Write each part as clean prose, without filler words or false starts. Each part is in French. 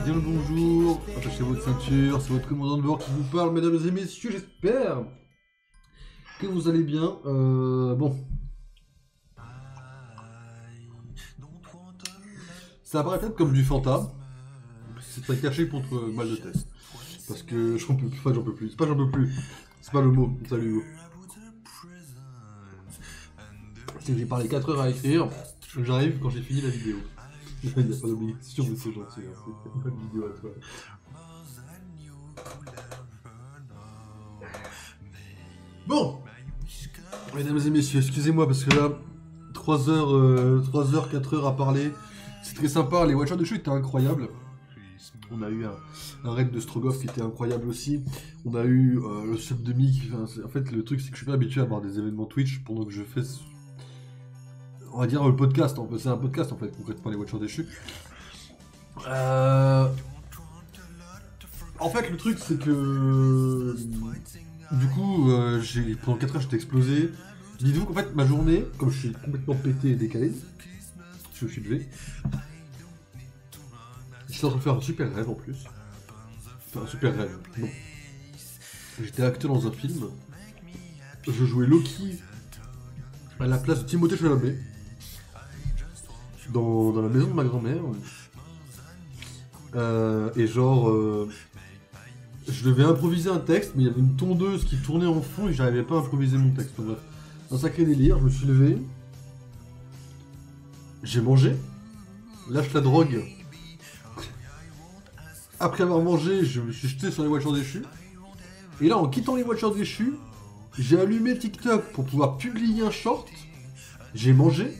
Bien le bonjour, attachez votre ceinture, c'est votre commandant de bord qui vous parle, mesdames et messieurs, j'espère que vous allez bien. Bon. Ça apparaît peut-être comme du Fanta, c'est très caché contre mal de tête. Parce que j'en peux plus, enfin j'en peux plus, c'est pas j'en peux plus, c'est pas le mot, salut Hugo. C'est que j'ai parlé 4 heures à écrire, j'arrive quand j'ai fini la vidéo. Il n'y a pas d'obligation, mais c'est gentil, hein. C'est pas une vidéo à toi. Bon, mesdames et messieurs, excusez-moi parce que là, 3 heures, 4 heures à parler, c'est très sympa, les Watchers de Chute étaient incroyables. On a eu un raid de Strogoff qui était incroyable aussi. On a eu le sub de Mick. En fait, le truc, c'est que je suis pas habitué à avoir des événements Twitch pendant que je fais, on va dire, le podcast. C'est un podcast en fait, concrètement, les Watchers déchus. En fait, le truc, c'est que du coup, pendant 4 heures, j'étais explosé. Dites-vous qu'en fait, ma journée, comme je suis complètement pété et décalé, je suis levé. J'étais en train de faire un super rêve en plus. Enfin, un super rêve. Non. J'étais acteur dans un film. Je jouais Loki à la place de Timothée Chalamet. Dans la maison de ma grand-mère. Et genre... je devais improviser un texte, mais il y avait une tondeuse qui tournait en fond et j'arrivais pas à improviser mon texte. Bref, un sacré délire, je me suis levé. J'ai mangé. Lâche la drogue. Après avoir mangé, je me suis jeté sur les Watchers déchus. Et là, en quittant les Watchers déchus, j'ai allumé TikTok pour pouvoir publier un short. J'ai mangé.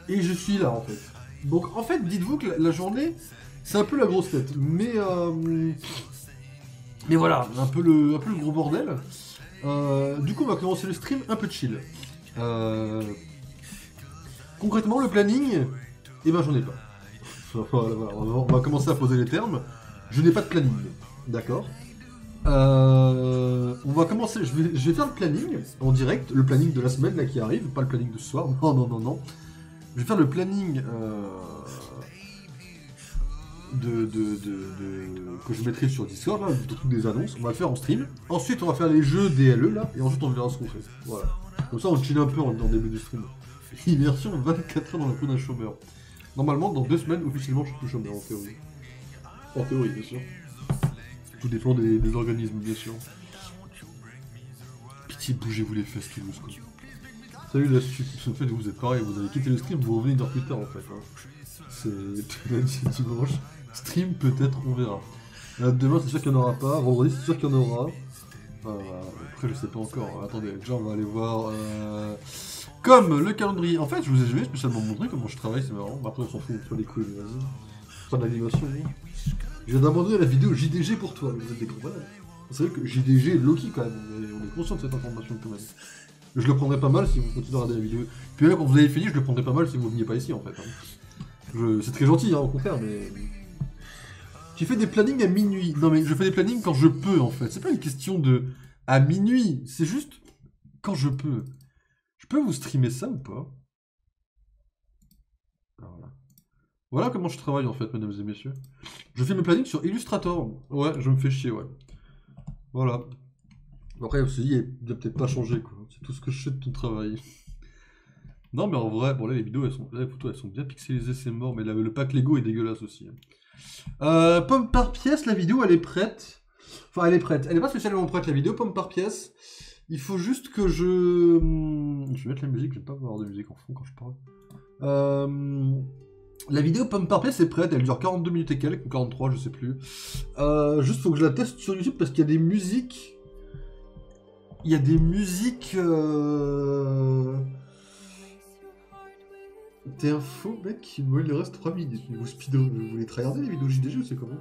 Et je suis là, en fait. Donc, en fait, dites-vous que la journée, c'est un peu la grosse tête. Mais voilà, un peu le gros bordel. Du coup, on va commencer le stream un peu chill. Concrètement, le planning, eh ben, j'en ai pas. Voilà, on va commencer à poser les termes. Je n'ai pas de planning, d'accord. On va commencer, je vais faire le planning en direct, le planning de la semaine là qui arrive, pas le planning de ce soir, non. Je vais faire le planning que je mettrai sur Discord, là, de toutes des annonces, on va le faire en stream. Ensuite, on va faire les jeux DLE là, et ensuite on verra ce qu'on fait. Voilà. Comme ça, on chill un peu en début du stream. Immersion 24 heures dans la peau d'un chômeur. Normalement, dans 2 semaines, officiellement, je suis plus chômeur en théorie. En théorie, bien sûr. Tout dépend des organismes, bien sûr. Pitié, bougez-vous les fesses, Toulouse, quoi. Salut la stup. En fait, vous êtes pareil, vous avez quitté le stream, vous revenez une heure plus tard, en fait. Hein. C'est lundi, dimanche. Stream, peut-être, on verra. Demain, c'est sûr qu'il n'y en aura pas. Vendredi, c'est sûr qu'il y en aura. Après, je sais pas encore. Attendez, déjà, on va aller voir... Comme le calendrier. En fait, je vous ai jamais spécialement montré comment je travaille, c'est marrant. Après, on s'en fout, sur les couilles, mais vas-y. Pas d'animation, oui. Je viens d'abandonner la vidéo JDG pour toi, vous êtes des gros malades. Vous savez que JDG est Loki quand même, on est conscient de cette information quand même. Je le prendrais pas mal si vous continuez à regarder la vidéo. Puis là, quand vous avez fini, je le prendrais pas mal si vous veniez pas ici en fait. Hein. C'est très gentil, hein, au contraire, mais... J'ai fait des plannings à minuit. Non mais je fais des plannings quand je peux en fait. C'est pas une question de... à minuit, c'est juste quand je peux. Je peux vous streamer ça ou pas? Alors là. Voilà comment je travaille en fait, mesdames et messieurs. Je fais mes plannings sur Illustrator. Ouais, je me fais chier, ouais. Voilà. Après, on se dit, il va peut-être pas changer, quoi. C'est tout ce que je sais de ton travail. Non, mais en vrai, bon là, les vidéos, là, les photos, elles sont bien pixelisées, c'est mort, mais là, le pack Lego est dégueulasse aussi. Pomme par pièce, la vidéo, elle est prête. Enfin, elle est prête. Elle est pas spécialement prête, la vidéo, pomme par pièce. Il faut juste que je... Je vais mettre la musique, j'aime pas avoir de musique en fond quand je parle. La vidéo pomme par pièce est prête, elle dure 42 minutes et quelques, ou 43, je sais plus. Juste faut que je la teste sur YouTube parce qu'il y a des musiques... Il y a des musiques... T'es un faux mec, il lui reste 3 minutes. Vous les tryhardez les vidéos JDG ou c'est comment?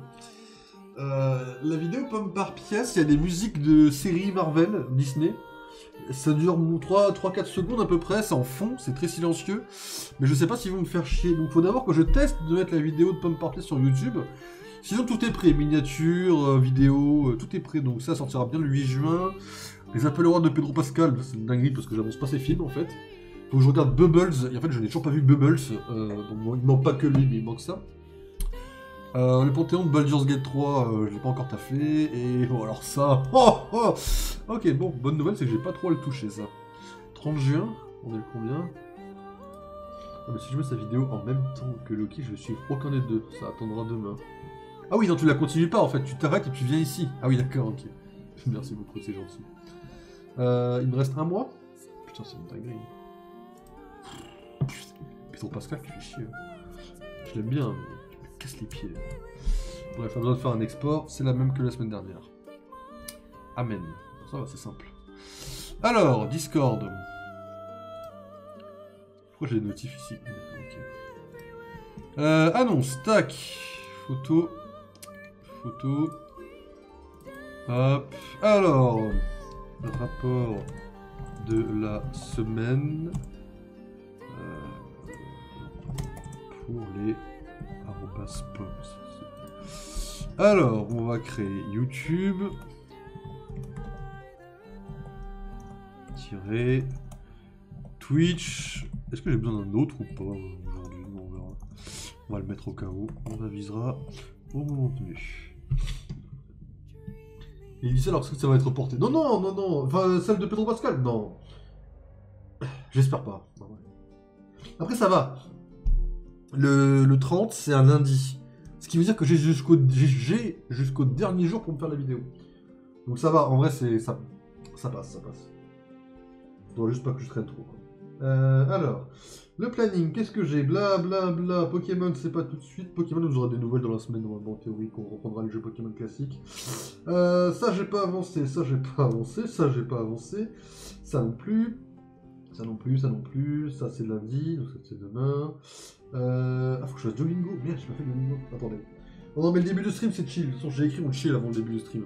La vidéo pomme par pièce, il y a des musiques de séries Marvel, Disney. Ça dure 3-4 secondes à peu près, c'est en fond, c'est très silencieux. Mais je sais pas s'ils vont me faire chier. Donc faut d'abord que je teste de mettre la vidéo de pomme par pièce sur YouTube. Sinon tout est prêt, miniature, vidéo, tout est prêt. Donc ça sortira bien le 8 juin. Les Appels Awards de Pedro Pascal, c'est une dinguerie parce que j'avance pas ses films en fait. Faut que je regarde Bubbles, et en fait je n'ai toujours pas vu Bubbles. Donc bon, il manque pas que lui, mais il manque ça. Le Panthéon de Baldur's Gate 3, je l'ai pas encore taffé, et bon alors ça... Oh, oh. Ok, bon, bonne nouvelle, c'est que j'ai pas trop à le toucher, ça. 30 juin, on est le combien? Ah, mais si je mets sa vidéo en même temps que Loki, je vais suivre aucun des deux, ça attendra demain. Ah oui, non, tu la continues pas en fait, tu t'arrêtes et tu viens ici. Ah oui, d'accord, ok. Merci beaucoup, c'est gentil. Il me reste un mois? Putain, c'est une dinguerie. Pedro Pascal, tu fais chier. Je l'aime bien, mais tu me casses les pieds. Bref, on a besoin de faire un export, c'est la même que la semaine dernière. Amen. Ça va, c'est simple. Alors, Discord. Pourquoi j'ai des notifs ici? Ok. Annonce, tac. Photo. Photo. Hop. Alors, rapport de la semaine pour les @poms. Alors, on va créer YouTube. Tirer. Twitch. Est-ce que j'ai besoin d'un autre ou pas aujourd'hui? On verra. On va le mettre au cas où. On avisera au moment venu. Il dit ça alors que ça va être reporté. Non, non, non, non. Enfin, celle de Pedro Pascal, non. J'espère pas. Après, ça va. Le 30, c'est un lundi. Ce qui veut dire que j'ai jusqu'au dernier jour pour me faire la vidéo. Donc ça va, en vrai, ça passe, ça passe. Faudra juste pas que je traîne trop. Alors, le planning, qu'est-ce que j'ai? Bla bla bla, Pokémon, c'est pas tout de suite. Pokémon, vous aurez des nouvelles dans la semaine, normalement, en théorie, qu'on reprendra les jeux Pokémon classiques. Ça, j'ai pas avancé, ça, j'ai pas avancé, ça, j'ai pas avancé. Ça non plus. Ça non plus, ça non plus. Ça, c'est lundi, donc ça, c'est demain. Ah, faut que je fasse Duolingo. Merde, j'ai pas fait Duolingo. Attendez. Oh non, mais le début du stream, c'est chill. De toute façon, j'ai écrit mon chill avant le début du stream.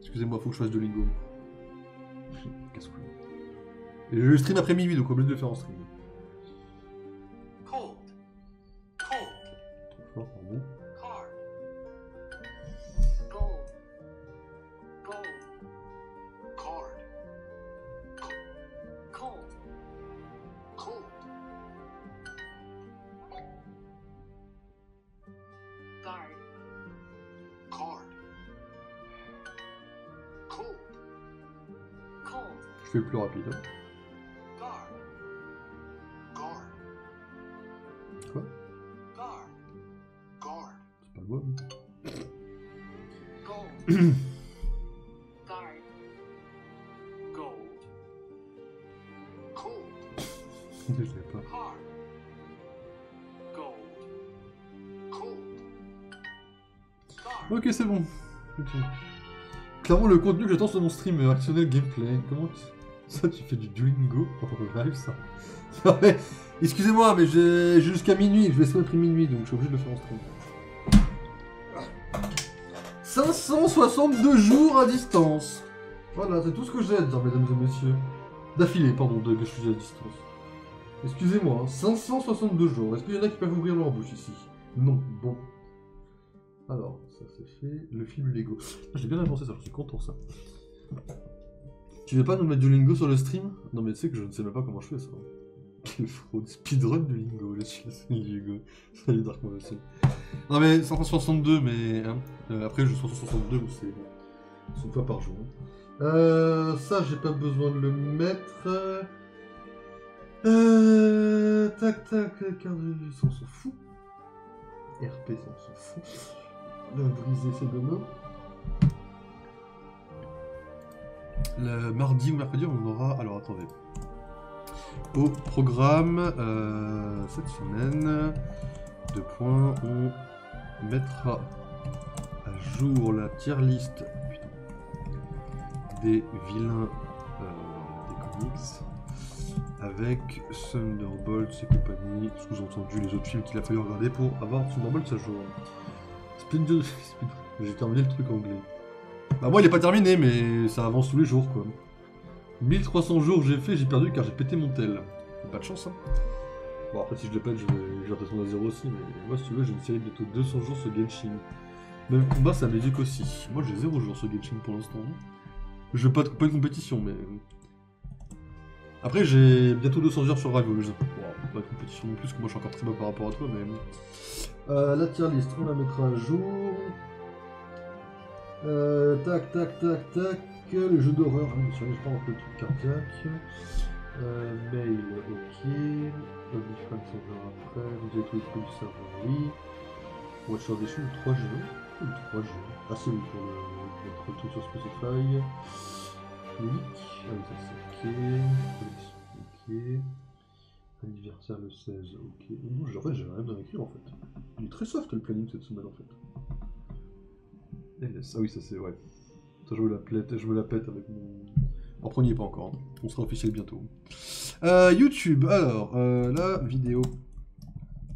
Excusez-moi, faut que je fasse Duolingo. Casse-couille. Et je stream après minuit, donc obligé de le faire en stream. Cold. Cold. Trop fort, pardon. Card. Gold. Gold. Card. Cold. Cold. Guard. Card. Cold. Cold. Je fais le plus rapide. Hein. Guard. Guard. Quoi? Guard. Guard. C'est pas le mot. Gold. Guard. Gold. Cold. Je l'ai pas. Card. Gold. Cold. Guard. Ok, c'est bon. Ok. Clairement, le contenu que j'attends sur mon stream, actionnel gameplay. Comment ça, tu fais du Duolingo en live, ça? Non, mais, excusez-moi, mais j'ai jusqu'à minuit. Je vais essayer après minuit, donc je suis obligé de le faire en stream. 562 jours à distance. Voilà, c'est tout ce que j'ai à dire, mesdames et messieurs. D'affilée, pardon, que je suis à distance. Excusez-moi, hein, 562 jours. Est-ce qu'il y en a qui peuvent ouvrir leur bouche ici? Non, bon. Alors, ça c'est fait. Le film Lego. J'ai bien avancé ça, je suis content ça. Tu veux pas nous mettre du Lingo sur le stream? Non mais tu sais que je ne sais même pas comment je fais ça. Quelle fraude. Speedrun du Lingo, je suis Lingo. Salut Dark moi aussi. Non mais 562 mais... Hein, après je 562 c'est bon. C'est une fois par jour. Ça j'ai pas besoin de le mettre. Tac tac, carte de vie, ça on s'en fout. RP ça on s'en fout. Briser ses demain. Le mardi ou mercredi, on aura. Alors attendez. Au programme, cette semaine, 2 points, on mettra à jour la tier list des vilains des comics avec Thunderbolts et compagnie, sous-entendu les autres films qu'il a fallu regarder pour avoir Thunderbolts à jour. J'ai terminé le truc anglais. Bah moi il est pas terminé mais ça avance tous les jours quoi. 1300 jours j'ai fait, j'ai perdu car j'ai pété mon tel. Pas de chance hein. Bon après si je le pète je vais redescendre à 0 aussi mais moi si tu veux j'ai une série de bientôt 200 jours sur Genshin. Même combat ça m'éduque aussi. Moi j'ai 0 jours sur Genshin pour l'instant. Je veux pas de compétition mais... Après j'ai bientôt 200 heures sur Rivals. Wow. pas de compétition non plus, parce que moi je suis encore très bas par rapport à toi, mais... la tier list, on la mettra à jour. Tac, tac, tac, tac. Les jeux d'horreur, hein, sur les pas un peu de trucs cardiaques. Mail, ok. OnlyFans, on verra après. Vous êtes tous les trucs du serveur, oui. Watcher Edition, 3 jeux. 3 jeux. Ah, c'est oui, pour le truc sur Spotify. Click. Ah, oui, ça c'est ok. Ok. Anniversaire le 16, ok. Non, en fait, j'ai rien à écrire en fait. Il est très soft le planning cette semaine en fait. LS. Ah oui, ça c'est ouais. Ça, je me la pète avec mon. Après, on n'y est pas encore. Hein. On sera officiel bientôt. YouTube. Alors, la vidéo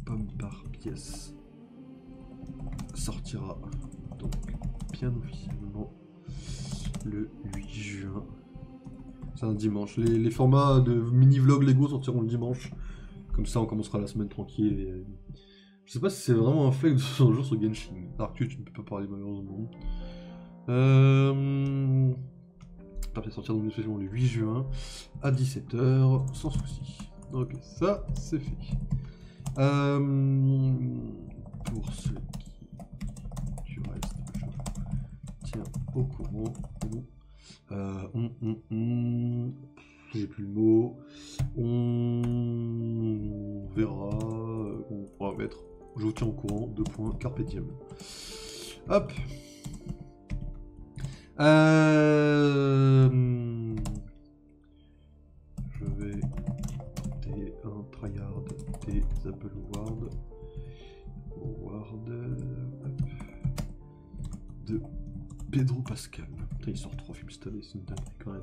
pomme par pièce sortira donc bien officiellement le 8 juin. C'est un dimanche. Les formats de mini-vlog Lego sortiront le dimanche. Comme ça, on commencera la semaine tranquille. Et... Je sais pas si c'est vraiment un fake de ce jour sur Genshin. Arcus, tu ne peux pas parler malheureusement. Ça va sortir dans une session le 8 juin à 17h, sans souci. Ok, ça c'est fait. Pour ceux qui tu restes, je tiens au courant. J'ai plus le mot. On verra. On va mettre. Je vous tiens au courant. 2 points. Carpe diem. Hop. Je vais tenter un tryhard des Apple Awards. De Pedro Pascal. Putain, il sort 3 films cette année, c'est une dinguerie quand même.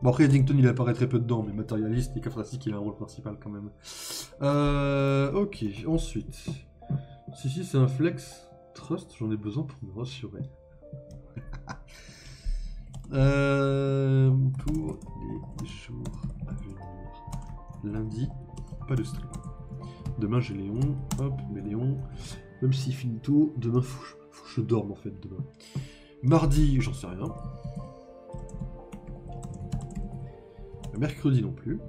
Bon, après, Eddington il apparaît très peu dedans, mais Matérialiste et Cathartic il a un rôle principal quand même. Ok, ensuite. Si c'est un flex trust, j'en ai besoin pour me rassurer. Pour les jours à venir. Lundi, pas de stream. Demain j'ai Léon, hop, mais Léon, même s'il finit tôt, demain faut que je dorme en fait demain. Mardi, j'en sais rien. Mercredi non plus.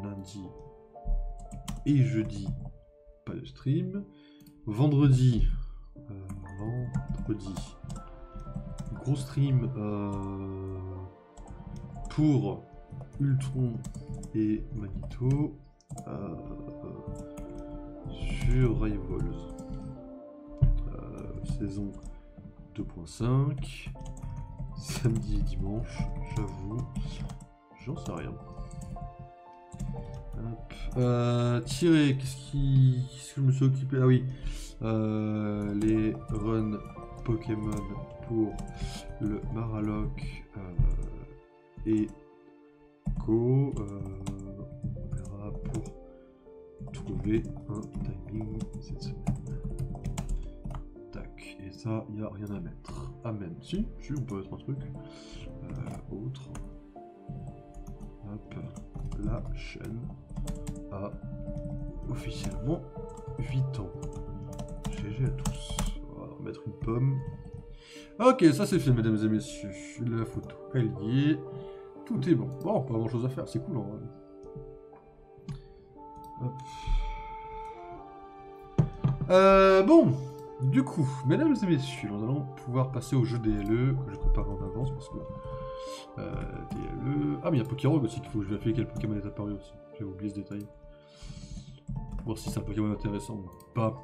Lundi et jeudi, pas de stream. Vendredi, gros stream pour Ultron et Magneto sur Rivals. Saison 2.5. Samedi et dimanche, j'avoue, j'en sais rien. Tirer, qu'est-ce que je me suis occupé? Ah oui, les runs Pokémon pour le Maraloc et Co. On verra pour trouver un timing cette semaine. Tac, et ça, il n'y a rien à mettre. Amen. Si, on peut mettre un truc. Autre. Hop, la chaîne a officiellement 8 ans. GG à tous. On va mettre une pomme. Ok, ça c'est fait, mesdames et messieurs. La photo, elle y est. Tout est bon. Bon, pas grand chose à faire, c'est cool en vrai. Hop. Bon, du coup, mesdames et messieurs, nous allons pouvoir passer au jeu DLE que je prépare en avance parce que. DLE. Ah, mais il y a Pokérogue aussi qu'il faut que je vérifie quel Pokémon est apparu aussi. J'ai oublié ce détail. Voir si c'est un Pokémon intéressant ou pas.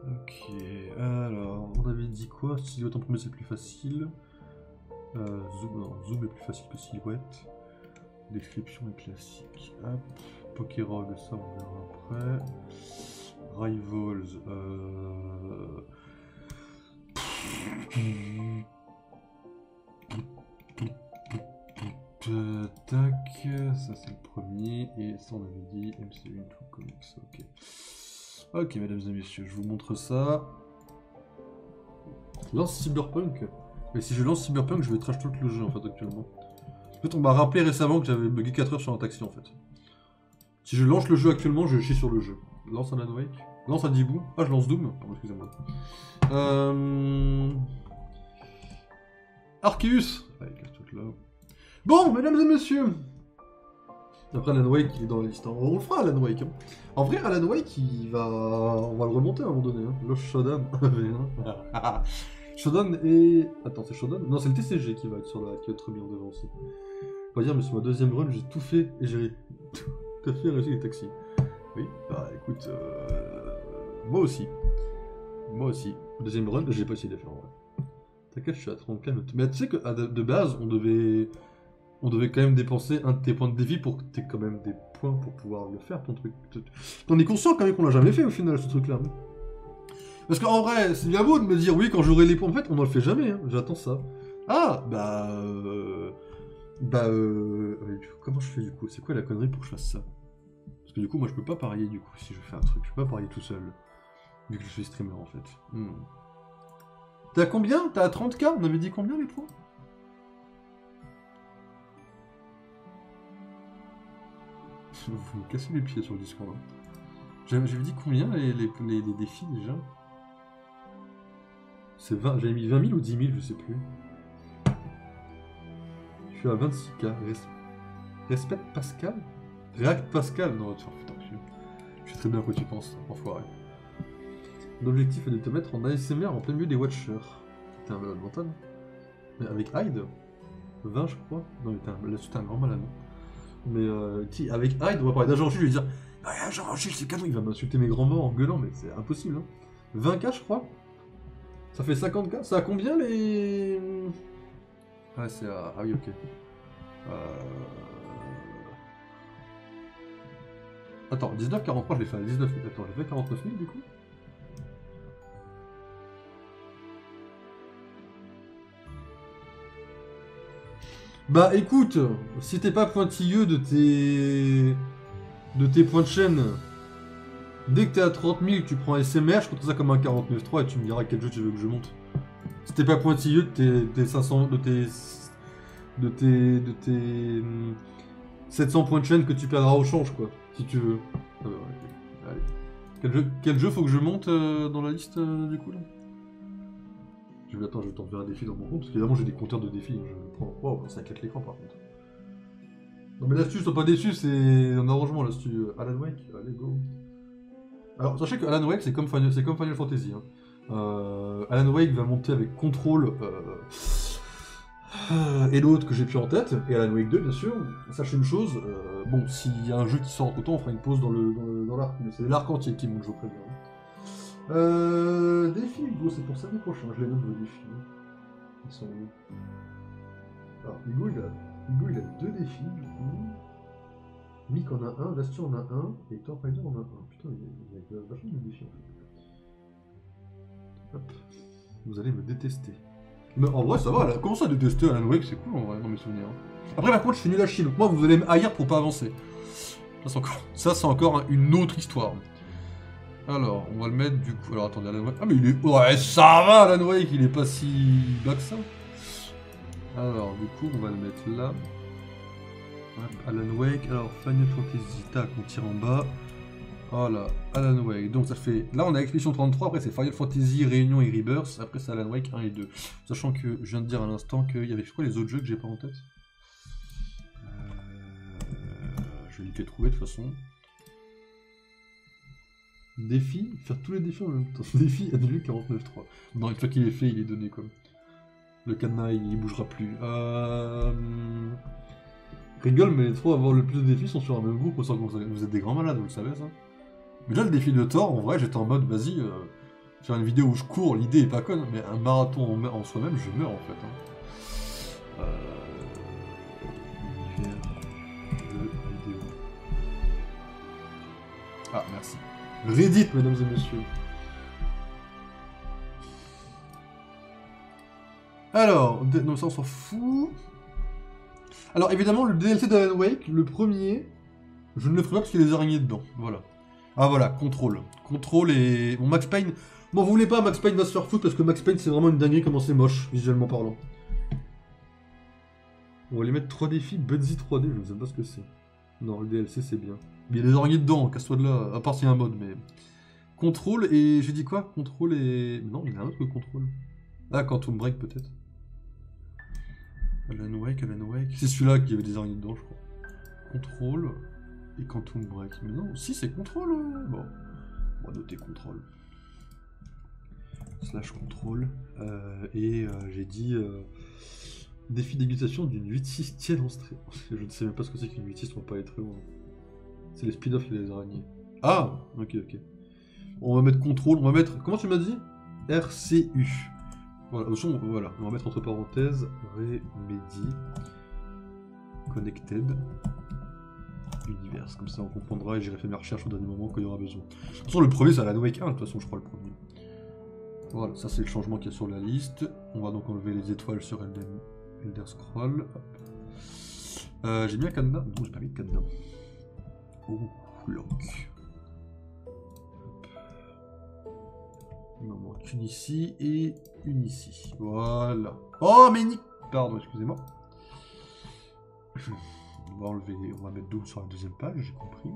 Ok, alors, on avait dit quoi? Silhouette en premier c'est plus facile. Zoom est plus facile que silhouette. Description est classique. Hop, Pokérogue, ça on verra après. Rivals, tac, ça c'est le premier, et ça on avait dit MCU True Comics, ok. Ok, mesdames et messieurs, je vous montre ça. Lance Cyberpunk. Mais si je lance Cyberpunk, je vais trash talk le jeu en fait actuellement. En fait, on m'a rappelé récemment que j'avais bugué 4 heures sur un taxi en fait. Si je lance le jeu actuellement, je chie sur le jeu. Lance un Alan Wake. Lance un Dibou. Ah, je lance Doom. Pardon, excusez-moi. Arceus. Avec ce truc là. Bon, mesdames et messieurs. Après Alan Wake, il est dans la liste. Hein. On le fera Alan Wake. Hein. En vrai, Alan Wake, on va le remonter à un moment donné. Hein. Lost Shodan. Shodan et... Attends, c'est Shodan? Non, c'est le TCG qui va être qui va être mis en devant aussi. On va dire, mais sur ma deuxième run, j'ai tout fait et j'ai tout à fait réussi les taxis. Oui, bah écoute, moi aussi. Moi aussi. Deuxième run, j'ai pas essayé de les faire en vrai. T'inquiète, je suis à 34 minutes. Mais tu sais que de base, on devait quand même dépenser un de tes points de défi pour que t'aies quand même des points pour pouvoir le faire, ton truc. T'en es conscient quand même qu'on l'a jamais fait au final, ce truc-là. Parce qu'en vrai, c'est bien beau de me dire oui, quand j'aurai les points. En fait, on ne le fait jamais, hein. J'attends ça. Ah, comment je fais du coup? C'est quoi la connerie pour que je fasse ça? Parce que du coup, moi je peux pas parier du coup si je fais un truc. Je peux pas parier tout seul. Vu que je suis streamer en fait. T'as combien? T'as 30K? On avait dit combien les points? Vous me cassez les pieds sur le Discord. Hein. J'avais dit combien les défis déjà? C'est 20, j'avais mis 20 000 ou 10 000, je sais plus. Je suis à 26K. Respect Pascal? React Pascal? Non, putain, je sais très bien à quoi tu penses, enfoiré. L'objectif est de te mettre en ASMR en plein milieu des Watchers. T'es un malade mental. Mais avec Hyde 20, je crois. Non, mais là-dessus, t'es un grand malade. Mais avec Hyde, on va parler d'Agent Jules, je vais dire ah, Agent Jules, c'est canon, il va m'insulter mes grands morts en gueulant, mais c'est impossible. Hein. 20K, je crois. Ça fait 50K. Ça a combien les. Ah, c'est à. Ah oui, ok. Attends, 19,43, je l'ai fait à 19 000. Attends, j'ai fait 49 000 du coup. Bah écoute, si t'es pas pointilleux de tes points de chaîne, dès que t'es à 30 000, tu prends SMR, je compte ça comme un 49.3 et tu me diras quel jeu tu veux que je monte. Si t'es pas pointilleux de tes 500, de tes 700 points de chaîne que tu perdras au change quoi, si tu veux. Ah bah, okay. Allez. Quel jeu faut que je monte dans la liste du coup là? Je vais tenter de faire un défi dans mon compte, parce qu'évidemment j'ai des compteurs de défis, je prends... Wow, ça claque l'écran par contre. Non mais l'astuce, sois pas déçu, c'est un arrangement l'astuce. Alan Wake, allez go. Alors sachez que Alan Wake c'est comme Final Fantasy. Hein. Alan Wake va monter avec Control et l'autre que j'ai plus en tête, et Alan Wake 2 bien sûr. Sachez une chose, bon s'il y a un jeu qui sort entre temps on fera une pause dans l'arc, mais c'est l'arc entier qui monte je vous préviens. Défis, Hugo, c'est pour samedi prochain, je les note vos défis. Ils sont où? Alors, Hugo, il a 2 défis, du coup. Mick en a un, Dastion en a un, et Thor Rider en a un. Putain, il y a vachement de défis en fait. Hop. Vous allez me détester. Mais en vrai, ça va, là, comment ça détester Alan Wake, c'est cool en vrai, dans mes souvenirs. Après, par contre, je suis nul à chier, donc moi, vous allez me haïr pour pas avancer. Ça, c'est encore une autre histoire. Alors, on va le mettre du coup. Alors attendez, Alan Wake. Ah, mais il est. Ouais, ça va, Alan Wake, il est pas si bas que ça. Alors, du coup, on va le mettre là. Hop, Alan Wake. Alors, Final Fantasy, tac, on tire en bas. Voilà, Alan Wake. Donc, ça fait. Là, on a Expedition 33. Après, c'est Final Fantasy, Réunion et Rebirth. Après, c'est Alan Wake 1 et 2. Sachant que je viens de dire à l'instant qu'il y avait. Je crois les autres jeux que j'ai pas en tête. Je vais les trouver de toute façon. Défi, faire tous les défis en même temps. Défi annulé 49.3. Non, une fois qu'il est fait, il est donné comme. Le cadenas, il bougera plus. Rigole, mais les trois à avoir le plus de défis sont sur un même groupe. Vous êtes des grands malades, vous le savez ça. Mais là, le défi de Thor, en vrai, j'étais en mode, vas-y, faire une vidéo où je cours, l'idée est pas conne, mais un marathon en soi-même, je meurs en fait. Hein. Vidéo. Ah, merci. Reddit, mesdames et messieurs. Alors, non, ça on s'en fout. Alors, évidemment, le DLC d'Alan Wake, le premier, je ne le ferai pas parce qu'il y a des araignées dedans. Voilà. Ah voilà, Control. Control et... Bon, Max Payne... Bon, vous voulez pas, Max Payne va se faire foutre parce que Max Payne, c'est vraiment une dinguerie comment c'est moche, visuellement parlant. On va les mettre 3 défis, Budsy 3D, je ne sais pas ce que c'est. Non, le DLC, c'est bien. Mais il y a des araignées dedans, casse-toi de là, à part s'il y a un mode, mais... Control et... J'ai dit quoi? Control et... Non, il y en a un autre que Control. Ah, Quantum Break, peut-être. Alan Wake. C'est celui-là qui avait des araignées dedans, je crois. Contrôle et Quantum Break. Mais non, si c'est contrôle. Bon, on va noter contrôle. Slash contrôle. J'ai dit défi d'égalisation d'une 8-6 tienne en stress. Je ne sais même pas ce que c'est qu'une 8-6, on va pas aller très loin. C'est les speed-off et les araignées. Ah, ok. On va mettre contrôle, on va mettre. Comment tu m'as dit? RCU. Voilà, on va mettre entre parenthèses Remedy Connected Universe. Comme ça on comprendra et j'irai faire mes recherches au dernier moment quand il y aura besoin. De toute façon, le premier c'est Alan Wake 1, de toute façon, je crois, le premier. Voilà, ça c'est le changement qu'il y a sur la liste. On va donc enlever les étoiles sur Elder Scroll. J'ai mis un cadenas? Non, j'ai pas mis de cadenas. Oh, lock. Il m'en manque une ici et une ici. Voilà. Oh, mais pardon, excusez-moi. On va enlever, on va mettre 12 sur la deuxième page, j'ai compris.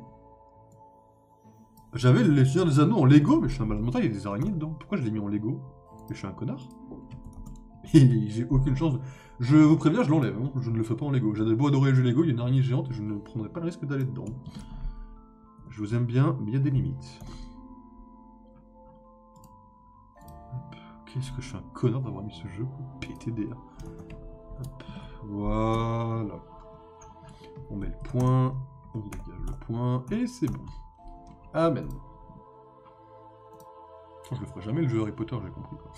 J'avais les Seigneurs des Anneaux en Lego, mais je suis un malade mental, il y a des araignées dedans. Pourquoi je l'ai mis en Lego? Mais je suis un connard. Et j'ai aucune chance. Je vous préviens, je l'enlève, hein. Je ne le fais pas en Lego. J'avais beau adorer le jeu Lego, il y a une araignée géante et je ne prendrai pas le risque d'aller dedans. Je vous aime bien, mais il y a des limites. Qu'est-ce que je suis un connard d'avoir mis ce jeu, quoi. PTDR. Hop. Voilà. On met le point, on dégage le point, et c'est bon. Amen. Je le ferai jamais le jeu Harry Potter, j'ai compris, quoi.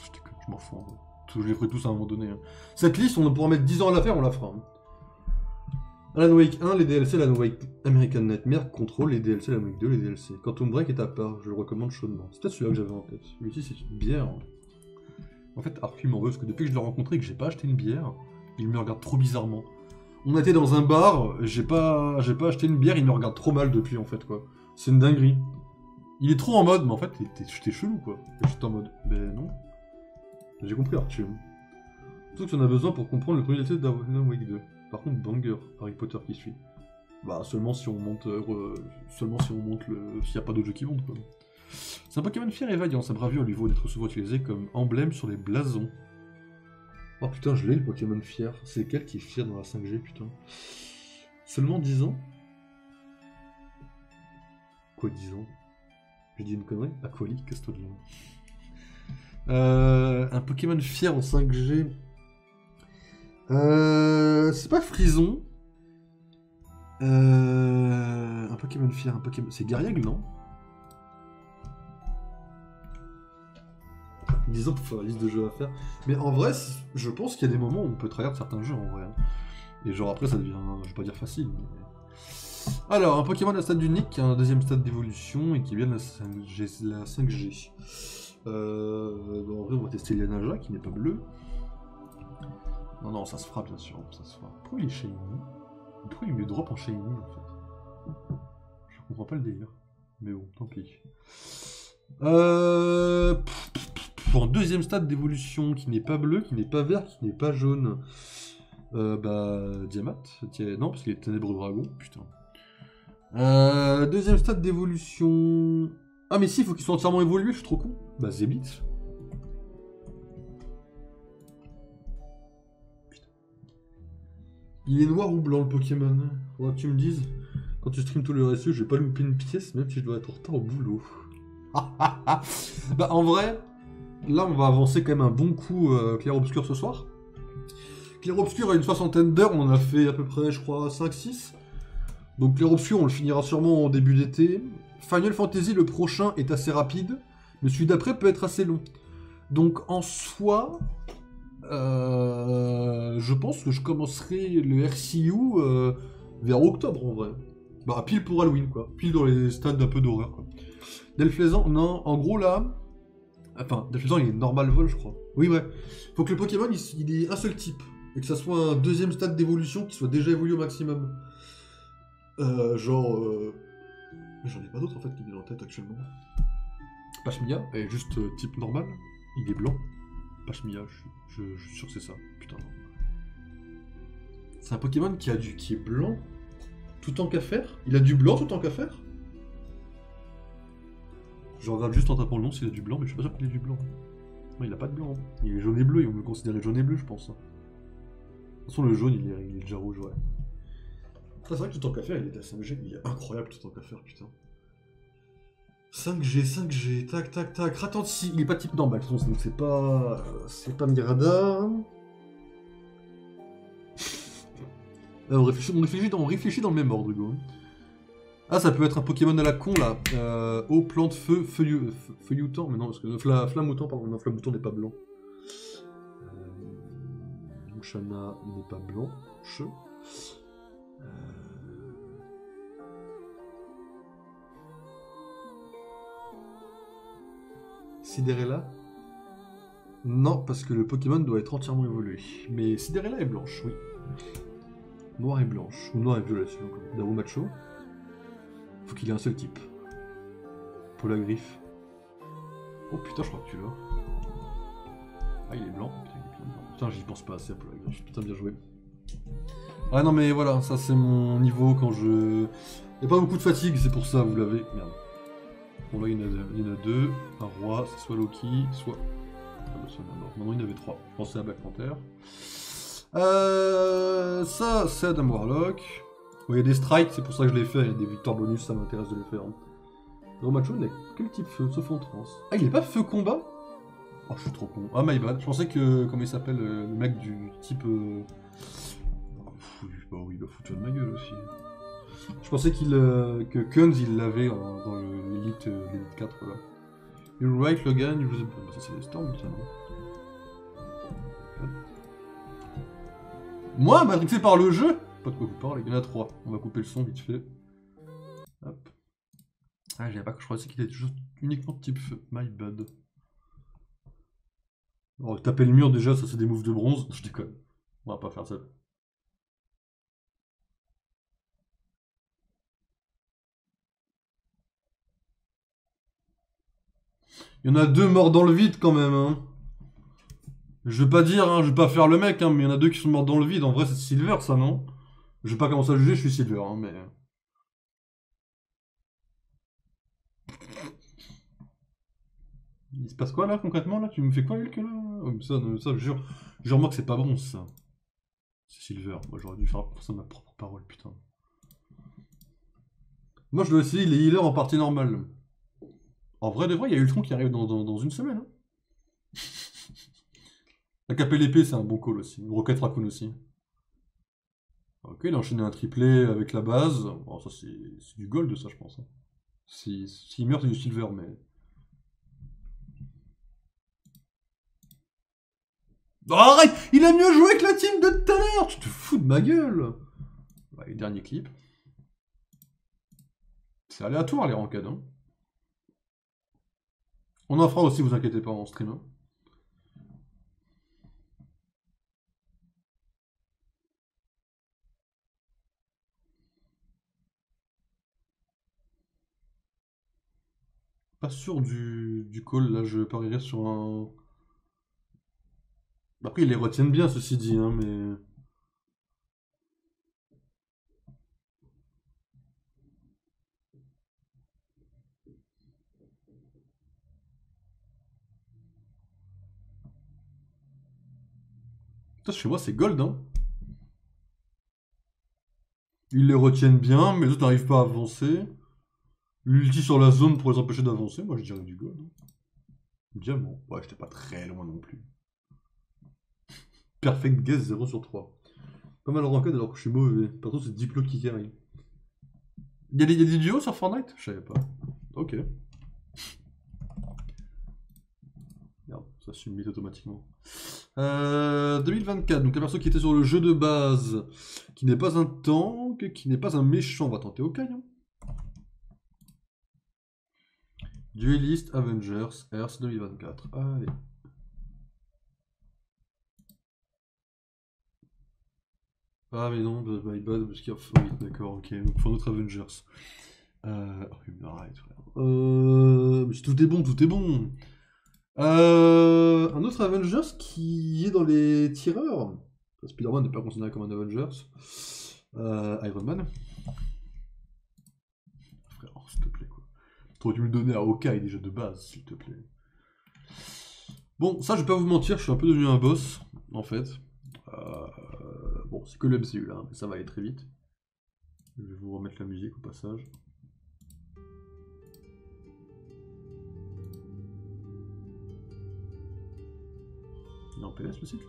Je m'en fous, en vrai. Je les ferai tous à un moment donné. Hein. Cette liste, on pourra mettre 10 ans à la faire, on la fera. Hein. Alan Wake 1, les DLC, Alan Wake American Nightmare, Control, les DLC, Alan Wake 2, les DLC. Quantum Break est à part, je le recommande chaudement. C'est peut-être celui-là que j'avais en tête. Lui-ci, c'est une bière. En fait, Arcu m'en veut, parce que depuis que je l'ai rencontré et que j'ai pas acheté une bière, il me regarde trop bizarrement. On était dans un bar, j'ai pas acheté une bière, il me regarde trop mal depuis, en fait, quoi. C'est une dinguerie. Il est trop en mode, mais en fait, t'es chelou, quoi. Et j'étais en mode, ben non. J'ai compris, Arthur. Tout ce qu'on a besoin pour comprendre le premier DLC d'Alan Wake 2. Par contre, banger, Harry Potter qui suit. Bah, seulement si on monte s'il n'y a pas d'autres jeux qui montent, quoi. C'est un Pokémon fier et vaillant, sa bravure lui vaut d'être souvent utilisé comme emblème sur les blasons. Oh putain, je l'ai le Pokémon fier. C'est lequel qui est fier dans la 5G, putain? Seulement 10 ans? Quoi, 10 ans? J'ai dit une connerie? Aquali, qu'est-ce que tu un Pokémon fier en 5G. C'est pas Frison. Un Pokémon fier, un Pokémon. C'est Garriègle, non? 10 ans pour faire la liste de jeux à faire. Mais en vrai, je pense qu'il y a des moments où on peut tryhard certains jeux en vrai. Hein. Et genre après ça devient, je vais pas dire facile. Mais... Alors, un Pokémon à stade unique, un deuxième stade d'évolution et qui vient de la 5G. En vrai, on va tester l'Anaja qui n'est pas bleu. Non, ça se fera bien sûr, ça se fera. Pourquoi il est shiny? Pourquoi il me drop en shiny en fait? Je comprends pas le délire. Mais bon, tant pis. En deuxième stade d'évolution, qui n'est pas bleu, qui n'est pas vert, qui n'est pas jaune. Diamat. Non, parce qu'il est ténébreux dragon, putain. Deuxième stade d'évolution. Ah, mais si, il faut qu'ils soient entièrement évolués, je suis trop con. Bah, Zebit. Putain. Il est noir ou blanc le Pokémon? Faudra que tu me dises. Quand tu streams tout le RSE, je vais pas louper une pièce, même si je dois être en retard au boulot. Bah, en vrai, là, on va avancer quand même un bon coup Clair-Obscur ce soir. Clair-Obscur a une soixantaine d'heures, on en a fait à peu près, je crois, 5-6. Donc Clair-Obscur, on le finira sûrement en début d'été. Final Fantasy, le prochain, est assez rapide, mais celui d'après peut être assez long. Donc en soi, je pense que je commencerai le RCU vers octobre en vrai. Bah pile pour Halloween quoi, pile dans les stades d'un peu d'horreur quoi. Delphlaisant, non, en gros là... Enfin, Delphlaisant il est normal vol je crois. Oui ouais, faut que le Pokémon il ait un seul type. Et que ça soit un deuxième stade d'évolution qui soit déjà évolué au maximum. J'en ai pas d'autres en fait qui me viennent en tête actuellement. Pachmia est juste type normal, il est blanc. Pachmia, je suis sûr que c'est ça, putain. C'est un Pokémon qui est blanc, tout en qu'à faire. Il a du blanc tout en qu'à faire. Je regarde juste en tapant le nom s'il a du blanc, mais je suis pas sûr qu'il ait du blanc. Non, il a pas de blanc. Il est jaune et bleu, et on me considérer jaune et bleu, je pense. toute façon, le jaune, il est déjà rouge, ouais. Ah, c'est vrai que tout en qu'à faire, il est à 5G. Il est incroyable tout en qu'à faire, putain. 5G, tac, tac, tac. Ratanti, il est pas type normal, de toute façon, donc c'est pas. C'est pas Mirada. On réfléchit dans le même ordre, Hugo. Ah, ça peut être un Pokémon à la con, là. Eau, plante, feu, feuillutant. Mais non, parce que flamoutant, pardon. Non, flamoutant n'est pas blanc. Mouchana n'est pas blanche. Sidérella? Non, parce que le Pokémon doit être entièrement évolué. Mais Sidérella est blanche, oui. Noire et blanche. Ou noire et violet, sinon. Darumacho. Faut qu'il ait un seul type. Polagriffe. Oh putain, je crois que tu l'as. Ah, il est blanc. Putain, il est bien blanc. Putain, j'y pense pas assez à Polagriffe. Putain, bien joué. Ah non, mais voilà, ça c'est mon niveau quand je... Il n'y a pas beaucoup de fatigue, c'est pour ça, vous l'avez. Merde. Bon, là, il y en a deux. Un roi, c'est soit Loki, soit... Ah bah, ça, non. Maintenant, il y en avait trois. Je pensais à Black Panther. Ça, c'est Adam Warlock. Bon, il y a des strikes, c'est pour ça que je l'ai fait. Il y a des victoires bonus, ça m'intéresse de les faire. Romacho, il n'a que le type feu, sauf en trans. Ah, il est pas feu combat? Oh, je suis trop con. Ah, my bad. Je pensais que, comment il s'appelle, le mec du type... Bah oui, il va foutre de ma gueule aussi. Je pensais que Kunz, il l'avait dans l'Elite 4, là. You're right, Logan, you... Bah, ça, c'est les Storms, ça, non? Moi, matrixé par le jeu? Pas de quoi vous parlez, il y en a 3. On va couper le son vite fait. Hop. Ah, j'avais pas que je croyais qu'il était juste uniquement de type feu. My bad. Oh, taper le mur déjà, ça c'est des moves de bronze. Je déconne. On va pas faire ça. Il y en a 2 morts dans le vide quand même, hein. Je vais pas dire, hein, je vais pas faire le mec, hein, mais il y en a 2 qui sont morts dans le vide. En vrai, c'est Silver, ça, non? Je vais pas commencer à juger, je suis Silver, hein, mais... Il se passe quoi, là, concrètement, là? Tu me fais quoi, Hulk, là? Oh, mais ça, jure-moi que c'est pas bon, ça. C'est Silver. Moi, j'aurais dû faire ça de ma propre parole, putain. Moi, je dois essayer les healers en partie normale. En vrai de vrai, il y a Ultron qui arrive dans une semaine, hein. La cape et l'épée, c'est un bon call aussi. Rocket Raccoon aussi. Ok, il a enchaîné un triplé avec la base. Oh, ça, c'est du gold, ça, je pense, hein. S'il meurt, c'est du silver, mais... Oh, arrête! Il a mieux joué que la team de tout à l'heure! Tu te fous de ma gueule! Ouais, dernier clip. C'est aléatoire, les rankades, hein. On en fera aussi, vous inquiétez pas, en stream, hein. Pas sûr du call, là, je parierais sur un... Après, ils les retiennent bien, ceci dit, hein, mais... Putain, chez moi, c'est gold, hein. Ils les retiennent bien, mais les autres n'arrivent pas à avancer. L'ulti sur la zone pour les empêcher d'avancer, moi je dirais du gold, hein. Diamant. Ouais, j'étais pas très loin non plus. Perfect guess 0 sur 3. Pas mal en ranked alors que je suis mauvais. Par contre, c'est Diplo qui carry. Il y a des duos sur Fortnite? Je savais pas. Ok. Merde, ça submit automatiquement. 2024, donc un perso qui était sur le jeu de base, qui n'est pas un tank, qui n'est pas un méchant. On va tenter Hawkeye, hein. Duelist Avengers Earth 2024. Allez. Ah mais non, my bad, parce qu'il y a... Oui, d'accord, ok. Donc faut un autre Avengers. Oh, mais arrête, frère. Mais tout est bon, tout est bon. Un autre Avengers qui est dans les tireurs. Spider-Man n'est pas considéré comme un Avengers. Iron Man. Frère, oh, s'il te plaît, quoi. T'aurais dû me le donner à Hawkeye déjà de base, s'il te plaît. Bon, ça, je vais pas vous mentir, je suis un peu devenu un boss, en fait. Bon, c'est que le MCU là, mais ça va aller très vite. Je vais vous remettre la musique au passage. Il est en PS le site.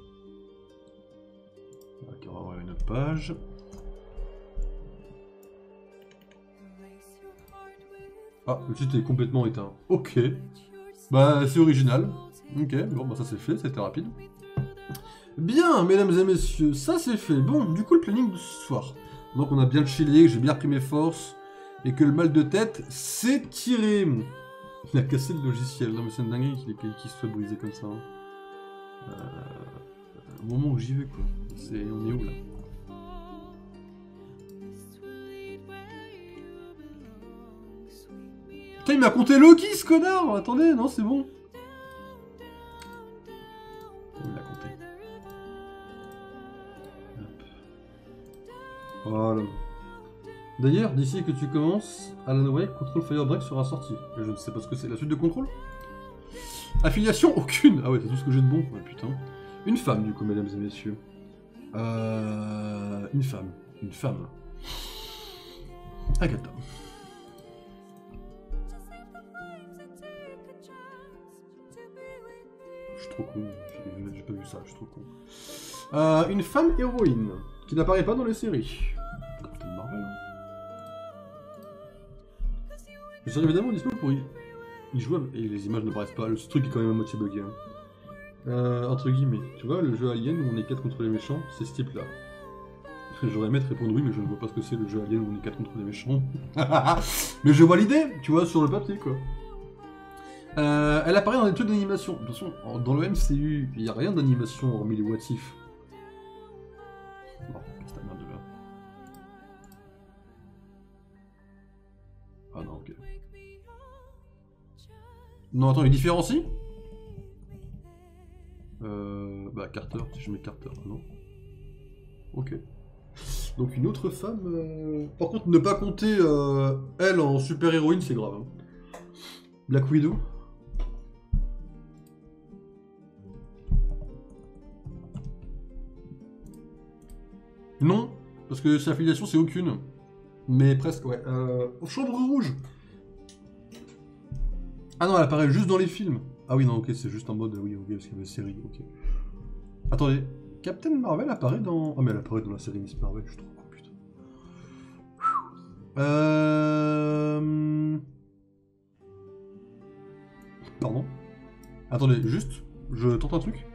Ok, on va avoir une autre page. Ah, le site est complètement éteint. Ok. Bah, c'est original. Ok, bon, bah ça c'est fait, c'était rapide. Bien, mesdames et messieurs, ça c'est fait. Bon, du coup, le planning de ce soir. Donc, on a bien chillé, que j'ai bien pris mes forces, et que le mal de tête s'est tiré. Il a cassé le logiciel. Non, mais c'est une dinguerie qu'il se soit brisé comme ça. Hein. Au moment où j'y vais, quoi. On est où là? Putain, il m'a compté Loki, ce connard! Attendez, non, c'est bon. Il l'a compté. Hop. Voilà. D'ailleurs, d'ici que tu commences, Alan Wake, Control Firebreak sera sorti. Et je ne sais pas ce que c'est. La suite de Control? Affiliation? Aucune! Ah ouais, c'est tout ce que j'ai de bon. Ouais, putain. Une femme, du coup, mesdames et messieurs. Une femme. Une femme. Agatha. Je suis trop con. J'ai pas vu ça, je suis trop con. Une femme héroïne. Qui n'apparaît pas dans les séries. Captain Marvel. Je serai évidemment disponible pour y jouer. Et les images n'apparaissent pas. Le truc est quand même à moitié bugué. Hein. Entre guillemets. Tu vois, le jeu Alien où on est 4 contre les méchants, c'est ce type-là. J'aurais aimé te répondre oui, mais je ne vois pas ce que c'est le jeu Alien où on est 4 contre les méchants. Mais je vois l'idée, tu vois, sur le papier, quoi. Elle apparaît dans des trucs d'animation. De toute façon, dans le MCU, il n'y a rien d'animation hormis les what if. Bon, qu'est-ce que ta merde de là? Ah non, ok. Non, attends, il différencie? Bah, Carter, si je mets Carter, non? Ok. Donc une autre femme... Par contre, ne pas compter elle en super-héroïne, c'est grave. Hein. Black Widow. Non, parce que sa affiliation, c'est aucune. Mais presque, ouais. Chambre rouge. Ah non, elle apparaît juste dans les films. Ah oui, non, ok, c'est juste en mode... Oui, ok, parce qu'il y avait série, ok. Attendez, Captain Marvel apparaît dans... Ah mais elle apparaît dans la série Miss Marvel, je suis trop con, putain. Pardon. Attendez, juste, je tente un truc.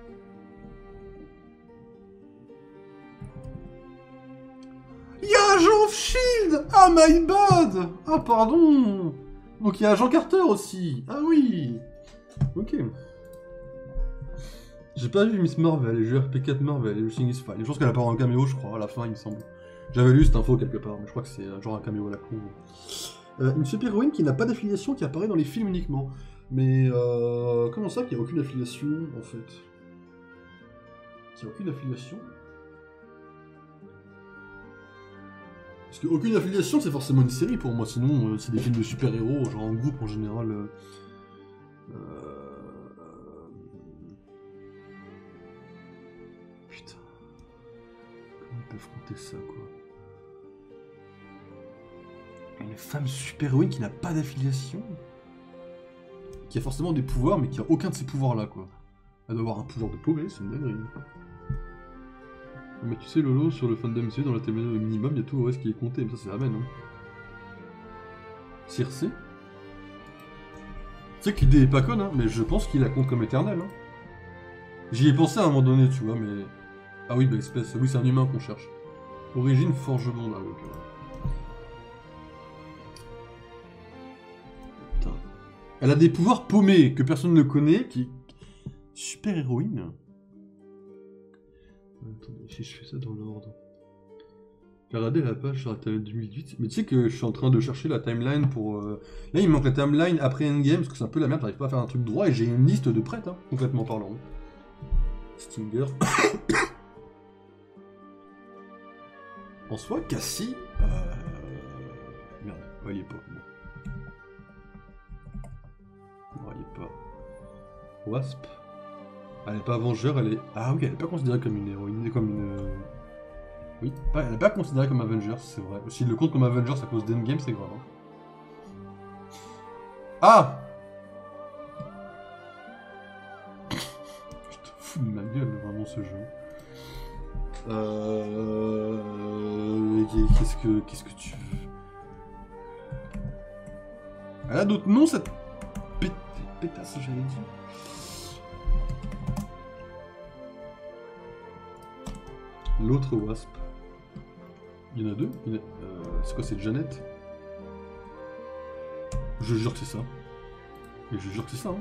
Y'a Agent of Shield! Ah my bad! Ah pardon! Donc il y a Agent Carter aussi! Ah oui! Ok. J'ai pas vu Miss Marvel, et j'ai vu RP4 Marvel, et Everything is Fine. Je pense qu'elle apparaît en caméo, je crois, à la fin, il me semble. J'avais lu cette info quelque part, mais je crois que c'est genre un caméo à la con. Une super-héroïne qui n'a pas d'affiliation, qui apparaît dans les films uniquement. Mais comment ça qu'il n'y a aucune affiliation, en fait? Qu'il n'y a aucune affiliation? Parce qu'aucune affiliation, c'est forcément une série pour moi, sinon c'est des films de super-héros, genre en groupe en général. Putain. Comment ils peuvent compter ça, quoi? Une femme super-héroïne qui n'a pas d'affiliation? Qui a forcément des pouvoirs, mais qui a aucun de ces pouvoirs-là, quoi. Elle doit avoir un pouvoir de paumer, c'est une dinguerie. Mais tu sais, Lolo, sur le fandom MCU, dans la thématique minimum, il y a tout le reste qui est compté, mais ça c'est la même, hein. Circe. Tu sais que l'idée est pas conne, hein, mais je pense qu'il la compte comme éternel, hein. J'y ai pensé à un moment donné, tu vois, mais... Ah oui, bah espèce, oui, c'est un humain qu'on cherche. Origine forgeron, là, ok. Putain. Elle a des pouvoirs paumés, que personne ne connaît, qui... Super héroïne. Attendez, si je fais ça dans l'ordre... J'ai regardé la page sur la timeline 2008, mais tu sais que je suis en train de chercher la timeline pour... Là, il me manque la timeline après Endgame, parce que c'est un peu la merde, j'arrive pas à faire un truc droit, et j'ai une liste de prêtes, hein, concrètement parlant. Stinger. En soi, Cassie... Merde, ouais, il est pas. Bon. Non, il est pas. Wasp. Elle est pas Vengeur, elle est... Ah oui, elle est pas considérée comme une héroïne, comme une... Oui, elle n'est pas considérée comme Avengers, c'est vrai. S'il le compte comme Avengers à cause d'Endgame, c'est grave. Hein. Ah! Je te fous de ma gueule, vraiment, ce jeu. Qu'est-ce que tu veux? Elle a d'autres noms, cette pétasse, j'allais dire. L'autre Wasp. Il y en a deux. C'est quoi, c'est Jeannette? Je jure que c'est ça. Mais je jure que c'est ça, hein.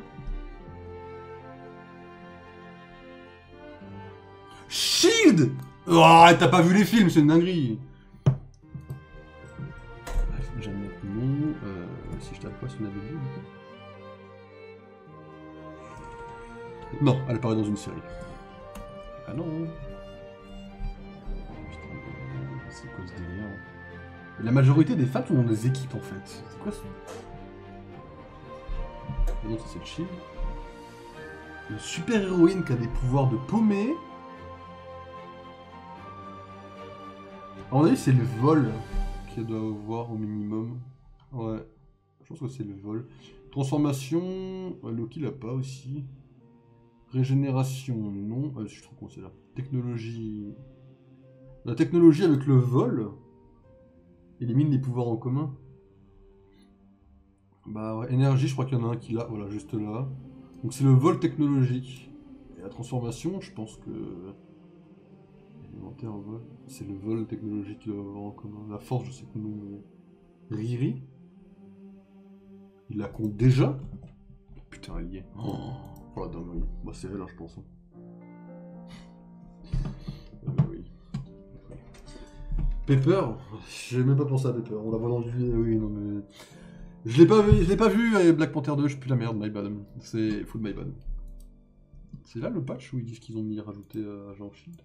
Shield! Oh, t'as pas vu les films, c'est une dinguerie. Bref, Jeannette, non. Si je t'avais pas, si on avait vu. Non, elle apparaît dans une série. Ah non. Putain, c'est quoi ce délire? La majorité des femmes sont dans des équipes en fait. C'est quoi ça? Non, ça c'est le Shield. Une super héroïne qui a des pouvoirs de paumée. À mon avis, c'est le vol qu'elle doit avoir au minimum. Ouais, je pense que c'est le vol. Transformation, Loki l'a pas aussi. Régénération, non. Je suis trop con, c'est là. Technologie. La technologie avec le vol élimine les pouvoirs en commun. Bah ouais, énergie, je crois qu'il y en a un qui l'a, voilà, juste là. Donc c'est le vol technologique. Et la transformation, je pense que... Élémentaire vol. C'est le vol technologique qu'il doit avoir en commun. La force, je sais que non, mais... Riri. Il la compte déjà. Putain, elle y est. Oh la dinguerie. Bah c'est elle, hein, je pense. Hein. Oui. Pepper, j'ai même pas pensé à Pepper. On la voit dans le vidéo, oui, non mais... Je l'ai pas vu, Black Panther 2, je suis plus la merde, my bad. C'est full my bad. C'est là le patch où ils disent qu'ils ont mis rajouté Agent Shield.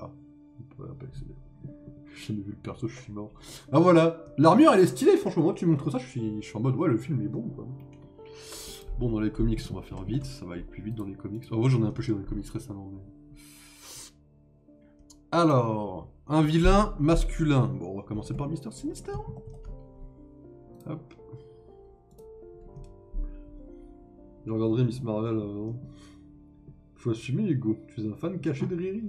Ah, on peut pas accéder. J'ai jamais vu le perso, je suis mort. Ah voilà, l'armure elle est stylée, franchement, moi tu me montres ça, je suis en mode ouais, le film est bon quoi. Bon, dans les comics, on va faire vite, ça va aller plus vite dans les comics. Ah ouais, j'en ai un peu chez dans les comics récemment. Mais... Alors, un vilain masculin. Bon, on va commencer par Mister Sinister. Hop. Je regarderai Miss Marvel avant. Faut assumer, Hugo. Tu es un fan caché de Riri,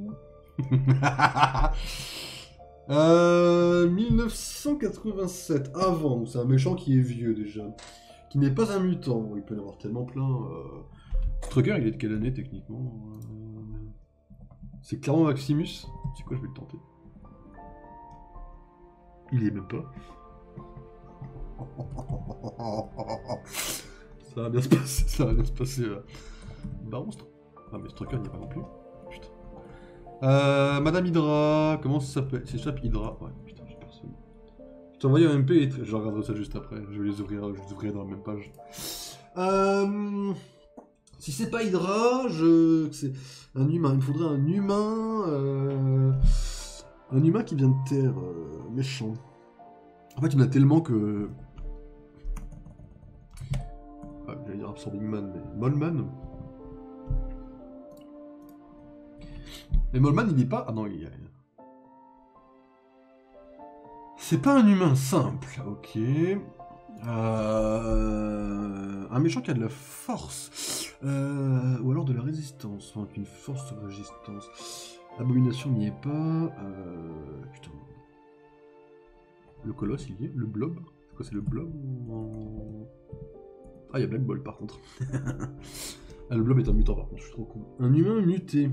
hein 1987, avant, donc c'est un méchant qui est vieux déjà. Qui n'est pas un mutant, il peut y en avoir tellement plein. Strucker, il est de quelle année techniquement C'est clairement Maximus. C'est quoi, je vais le tenter. Il y est même pas. Ça va bien se passer, ça va bien se passer. Baron Ah mais Strucker, il n'y a pas non plus. Putain. Madame Hydra, comment ça s'appelle? C'est Chap Hydra. Ouais, putain, j'ai personne. Je t'ai envoyé un MP et je regarderai ça juste après. Je vais les ouvrir, je les ouvrirai dans la même page. Si c'est pas Hydra, c'est un humain. Il me faudrait un humain. Un humain qui vient de terre, méchant. En fait, il y en a tellement que. Ah, j'allais dire Absorbing Man, mais. Molman. Mais Molman, il est pas. Ah non, il y a. C'est pas un humain simple, ok. Un méchant qui a de la force. Ou alors de la résistance. Enfin, une force de résistance. Abomination n'y est pas. Putain. Le colosse, il y est. Le blob. C'est quoi, c'est le blob ou... Ah, il y a Black Ball par contre. Ah, le blob est un mutant par contre, je suis trop con. Un humain muté.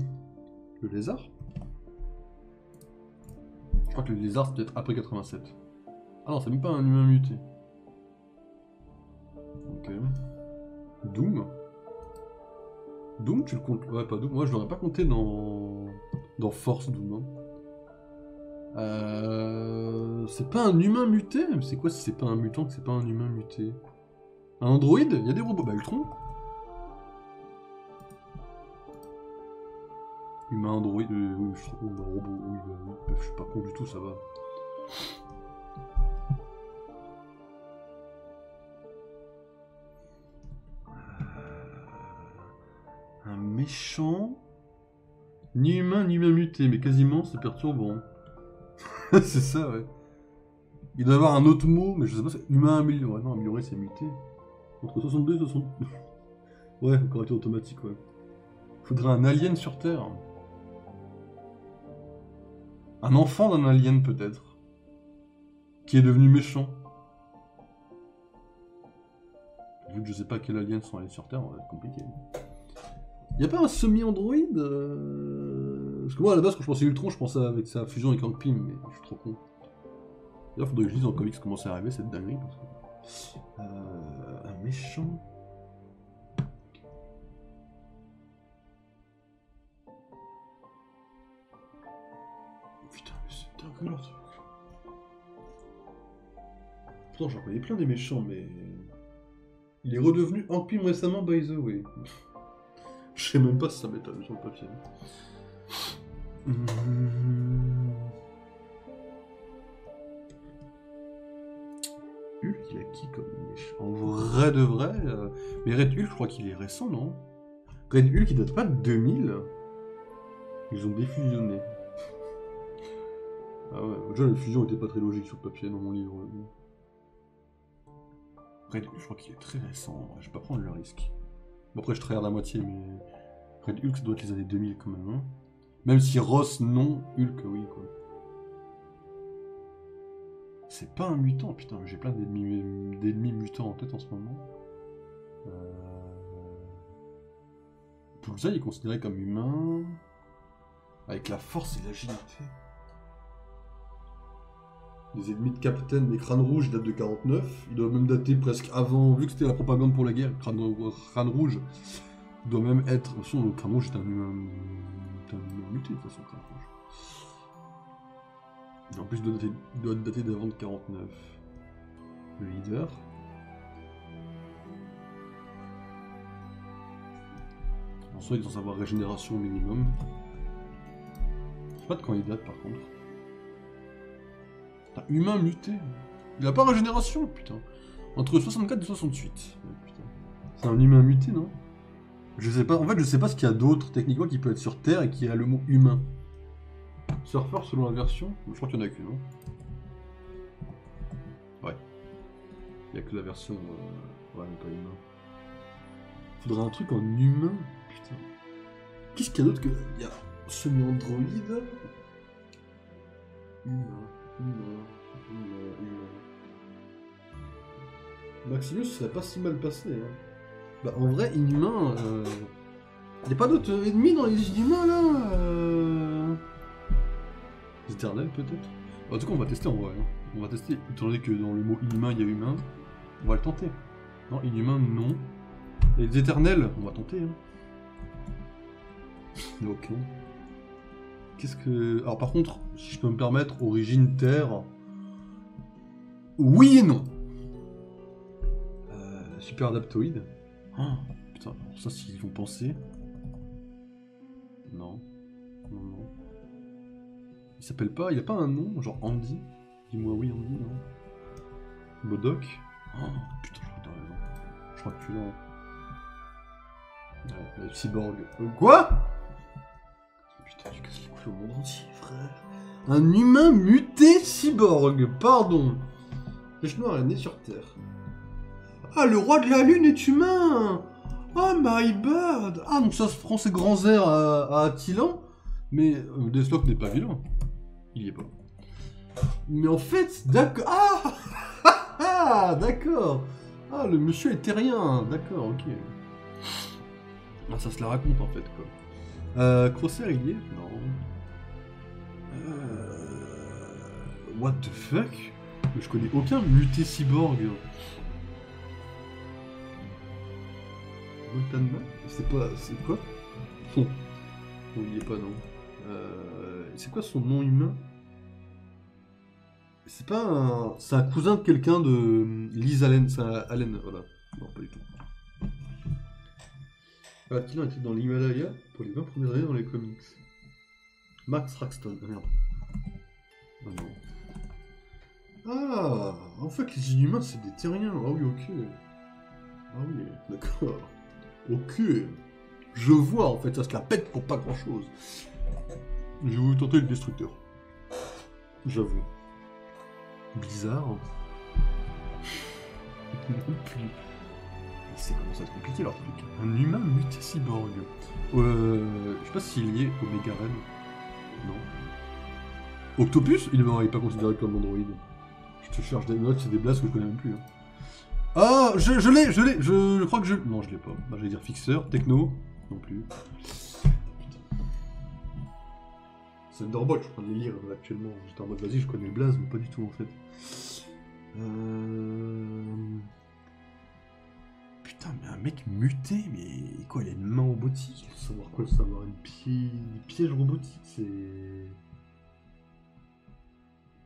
Le lézard? Je crois que le lézard c'est peut-être après 87. Ah non, c'est même pas un humain muté. Ok. Doom? Doom, tu le comptes? Ouais, pas Doom. Moi, je l'aurais pas compté dans Force Doom. Hein. C'est pas un humain muté? C'est quoi si c'est pas un mutant que c'est pas un humain muté? Un androïde? Il y a des robots. Bah, Ultron? Humain androïde? Oui, je trouve un robot. Oui, bah, je suis pas con du tout, ça va. Un méchant Ni humain, ni humain muté, mais quasiment, c'est perturbant. C'est ça, ouais. Il doit y avoir un autre mot, mais je sais pas, c'est humain amélioré. Ouais, non, amélioré, c'est muté. Entre 62 et 60. Ouais, correcteur automatique, ouais. Faudrait un alien sur Terre. Un enfant d'un alien, peut-être. Qui est devenu méchant. Vu que je sais pas quel alien sont allés sur Terre, ça va être compliqué. Y'a pas un semi-android Parce que moi, à la base, quand je pensais Ultron, je pensais avec sa fusion avec Hank Pym, mais je suis trop con. D'ailleurs, faudrait que je lise en comics comment c'est arrivé, cette dinguerie. Parce que... un méchant... Putain, mais c'est dingue leur truc. Pourtant, j'en connais plein des méchants, mais... Il est redevenu Hank Pym récemment, by the way. Je sais même pas si ça m'étonne sur le papier. Hulk, il a qui comme méchant? En vrai de vrai mais Red Hulk, je crois qu'il est récent, non? Red Hulk, il date pas de 2000? Ils ont défusionné. Ah ouais, déjà la fusion était pas très logique sur le papier dans mon livre. Red Hulk, je crois qu'il est très récent. Je vais pas prendre le risque. Bon, après, je trahis la moitié, mais... Red Hulk, ça doit être les années 2000 quand même. Hein. Même si Ross, non, Hulk, oui, quoi. C'est pas un mutant, putain, j'ai plein d'ennemis mutants en tête en ce moment. Bullseye est considéré comme humain, avec la force et l'agilité. Les ennemis de Captain, les crânes rouges datent de 49, ils doivent même dater presque avant, vu que c'était la propagande pour la guerre, crâne rouge doit même être... De toute façon, le crâne rouge est un humain muté, de toute façon, crâne rouge. Et en plus, il doit dater d'avant de 49. Le leader. En soi, il doit savoir régénération au minimum. Je sais pas de quand il date, par contre. Putain, humain muté. Il a pas régénération, putain. Entre 64 et 68. Putain. C'est un humain muté, non? Je sais pas. En fait, je sais pas ce qu'il y a d'autre, techniquement, qui peut être sur Terre et qui a le mot humain. Surfer selon la version? Je crois qu'il y en a qu'une, non? Ouais. Il y a que la version... Ouais, mais pas humain. Faudrait un truc en humain? Putain. Qu'est-ce qu'il y a d'autre que... Il y a semi-androïde... Humain. Maximus serait pas si mal passé, hein. Bah en vrai, inhumain... Y'a pas d'autres ennemis dans les inhumains, là Éternel, peut-être. En tout cas, on va tester en vrai. Hein. On va tester, étant donné que dans le mot inhumain, il y a humain. On va le tenter. Non, inhumain, non. Et les éternels, on va tenter. Hein. Ok. Qu'est-ce que... Alors par contre, si je peux me permettre, origine terre... Oui et non. Super adaptoïde. Oh, putain, ça s'ils vont penser... Non. Non, non. Il s'appelle pas... Il a pas un nom, genre Andy? Dis-moi oui, Andy, non? Modok? Oh, putain, j'aurais raison. Je crois que tu l'as... Ouais, le cyborg... Quoi? Putain, tu casses les couilles au monde entier, frère. Un humain muté cyborg, pardon. Flèche noire est né sur Terre. Ah, le roi de la lune est humain. Oh my bad. Ah, donc ça se prend ses grands airs à Attilan. Mais Deathlock n'est pas vilain. Il y est pas. Mais en fait, d'accord... Ah ah, d'accord. Ah, le monsieur est terrien. D'accord, ok. Ah, ça se la raconte en fait, quoi. Crosshair, il y est? Non. What the fuck? Je connais aucun muté cyborg. Montanma? C'est pas... C'est quoi? Non, il y est pas, non. C'est quoi son nom humain? C'est pas un... C'est un cousin de quelqu'un de... Liz Allen, c'est un Allen, voilà. Non, pas du tout. Attila était dans l'Himalaya pour les 20 premières années dans les comics. Max Raxton, ah merde. Ah non. Ah, en fait les inhumains c'est des terriens, ah oui ok. Ah oui, d'accord. Ok. Je vois en fait, ça se la pète pour pas grand chose. J'ai voulu tenter le destructeur. J'avoue. Bizarre. Non plus. C'est commence à être compliqué leur truc. Un humain muté cyborg. Je sais pas s'il est lié au Megaran. Non. Octopus, il est pas considéré comme android. Je te cherche des notes, c'est des blasts que je connais même plus. Hein. Ah, je l'ai, je crois que je... Non, je l'ai pas. Bah, j'allais dire fixeur, techno, non plus. C'est Thunderbolt, je suis en train de les lire actuellement. J'étais en mode vas-y, je connais le blaze, mais pas du tout en fait. Putain, mais un mec muté, mais quoi, il a une main robotique? Il faut savoir quoi, le savoir? Des pièges robotiques, c'est...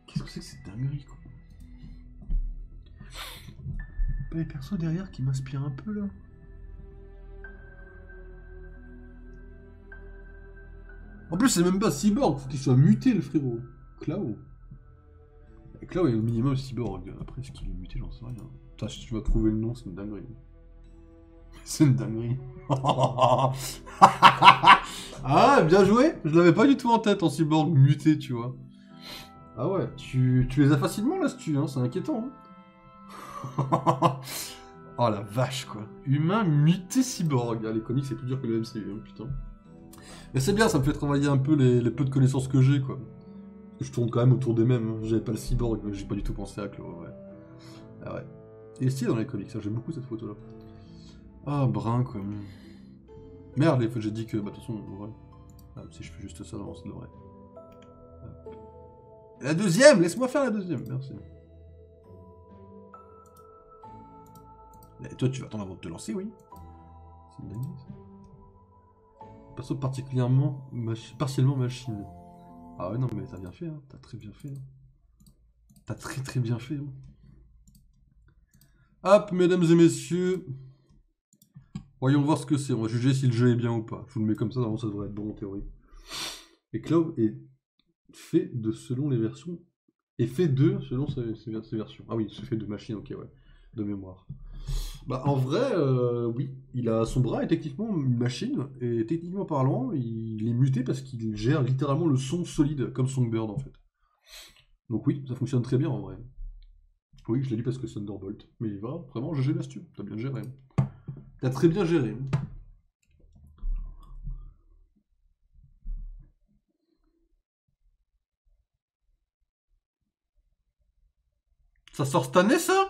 Qu'est-ce que c'est que cette dinguerie, quoi? Pas les persos derrière qui m'inspirent un peu, là? En plus, c'est même pas cyborg, faut qu'il soit muté, le frérot. Clow. Clow est au minimum cyborg. Après, est-ce qu'il est muté, j'en sais rien. Putain, si tu vas trouver le nom, c'est une dinguerie. C'est une dinguerie. Ah, bien joué. Je l'avais pas du tout en tête en cyborg muté, tu vois. Ah ouais, tu les as facilement là, tu, hein, c'est inquiétant. Hein. Oh la vache, quoi. Humain muté cyborg. Ah, les comics, c'est plus dur que le MCU, hein, putain. Mais c'est bien, ça me fait travailler un peu les peu de connaissances que j'ai, quoi. Parce que je tourne quand même autour des mêmes. Hein. J'avais pas le cyborg, mais j'ai pas du tout pensé à Claw, ouais. Ah ouais. Il est stylé dans les comics, hein, j'aime beaucoup cette photo-là. Ah, brun, quoi. Merde, les fois j'ai dit que, bah, de toute façon, ouais. Ah, si je fais juste ça, non, ça devrait. La deuxième, laisse-moi faire la deuxième, merci. Et toi, tu vas attendre avant de te lancer, oui. C'est une dinguerie, ça. Perso particulièrement, partiellement machine. Ah ouais, non, mais t'as bien fait, hein. T'as très bien fait. Hein. T'as très bien fait. Hein. Hop, mesdames et messieurs. Voyons voir ce que c'est. On va juger si le jeu est bien ou pas. Je vous le mets comme ça, normalement ça devrait être bon en théorie. Et Cloud est fait de selon les versions. Et fait de selon ses versions. Ah oui, c'est fait de machine, ok, ouais. De mémoire. Bah en vrai, oui. Il a son bras est techniquement une machine. Et techniquement parlant, il est muté parce qu'il gère littéralement le son solide, comme Songbird en fait. Donc oui, ça fonctionne très bien en vrai. Oui, je l'ai dit parce que c'est Thunderbolt. Mais il va vraiment GG l'astuce. T'as bien géré. T'as très bien géré. Ça sort cette année, ça?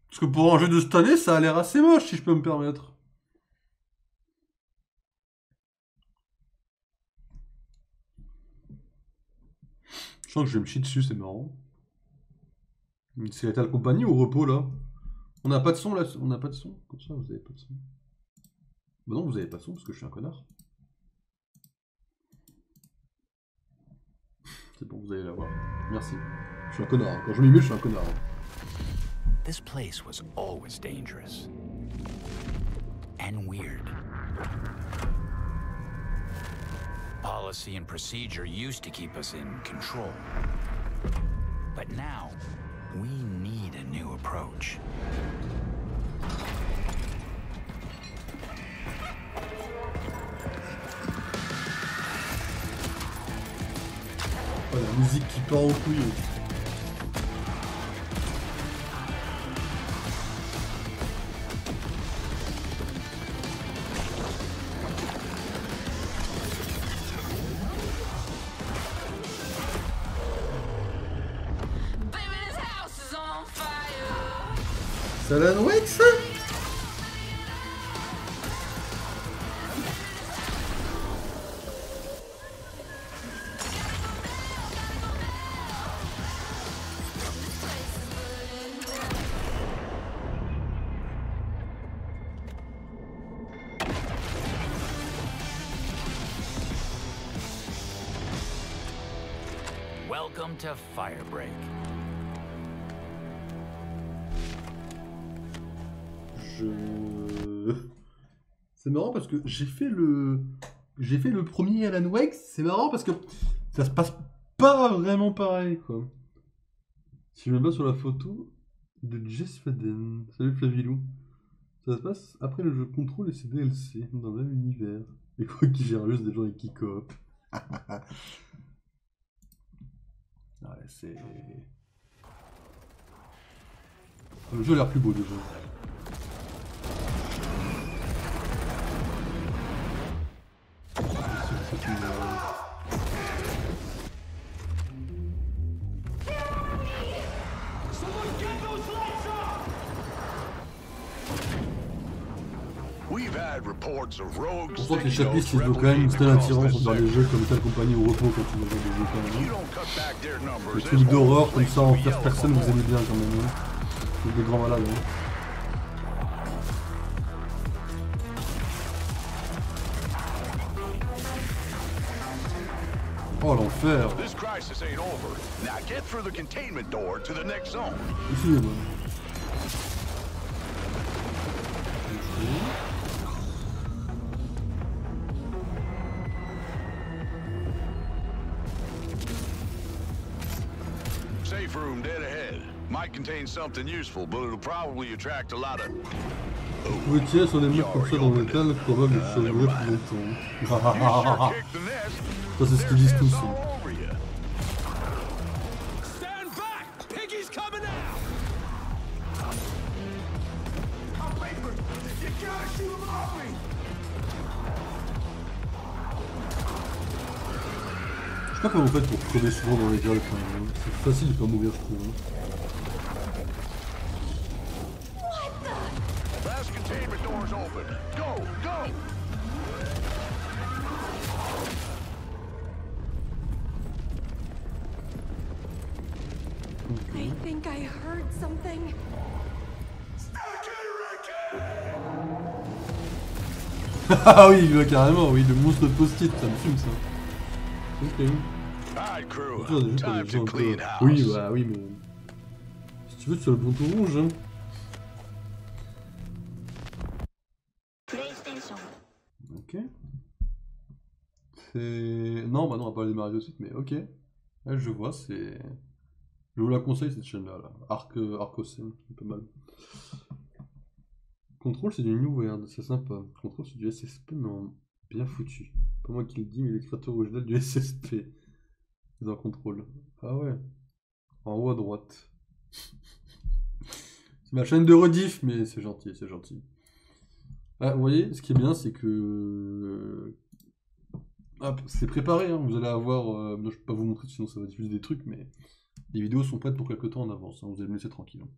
Parce que pour un jeu de cette année, ça a l'air assez moche, si je peux me permettre. Je sens que je vais me chier dessus, c'est marrant. C'est Lethal Company ou au repos, là? On n'a pas de son, là? On n'a pas de son? Comme ça, vous avez pas de son. Bah non, vous avez pas de son, parce que je suis un connard. C'est bon, vous allez l'avoir. Merci. Je suis un connard. Quand je m'y mets, je suis un connard. This place was always dangerous. And weird. Policy and procedure used to keep us in control. But now, we need a new approach. Oh, la musique qui part en couille. C'est Alan Wake, ça? Welcome to Firebreak. C'est marrant parce que j'ai fait le premier Alan Wake, c'est marrant parce que ça se passe pas vraiment pareil, quoi. Si je me base sur la photo de Jess Faden, salut Flavilou, ça se passe après le jeu Control et ses DLC, dans le même univers. Et quoi qui gère juste des gens avec qui coop. Ouais, c'est... Le jeu a l'air plus beau déjà. C'est une... On sent que les chapitres, ils ont quand même une telle attirance envers les jeux comme Tale Company au repos quand tu vas jouer des jeux quand même. Les trucs d'horreur comme ça en first person, vous aimez bien quand même. Hein. C'est des grands malades. Hein. Oh l'enfer! Ici, bon. Safe room dead ahead. Might contain something useful, but it'll probably attract a lot of... Vous pouvez tirer sur des mecs comme ça dans l'étal, probable que ça durerait plus longtemps. Ça c'est ce qu'ils disent tous. Hein. Je sais pas comment vous faites pour crever souvent dans les gueules quand même. C'est facile de pas mourir je trouve. Hein. I think I heard something. Ah oui, carrément, oui, le monstre de post-it, ça me fume ça. Ok. Oui, bah oui, mais... Si tu veux, tu as le bouton rouge, hein. Ok. C'est... Non, bah non, on va pas démarrer de suite, mais ok. Ouais, je vois, c'est... Je vous la conseille, cette chaîne-là, là. Arcocem, c'est pas mal. Control, c'est du New Weird, c'est sympa. Control, c'est du SSP, mais en bien foutu. Pas moi qui le dis, mais les créateurs originales du SSP. Dans Control. Ah ouais. En haut à droite. C'est ma chaîne de rediff, mais c'est gentil, c'est gentil. Ah, vous voyez, ce qui est bien, c'est que... Hop, c'est préparé, hein. Vous allez avoir... je peux pas vous montrer, sinon ça va diffuser des trucs, mais... Les vidéos sont prêtes pour quelques temps en avance, hein. Vous allez me laisser tranquille. Hein.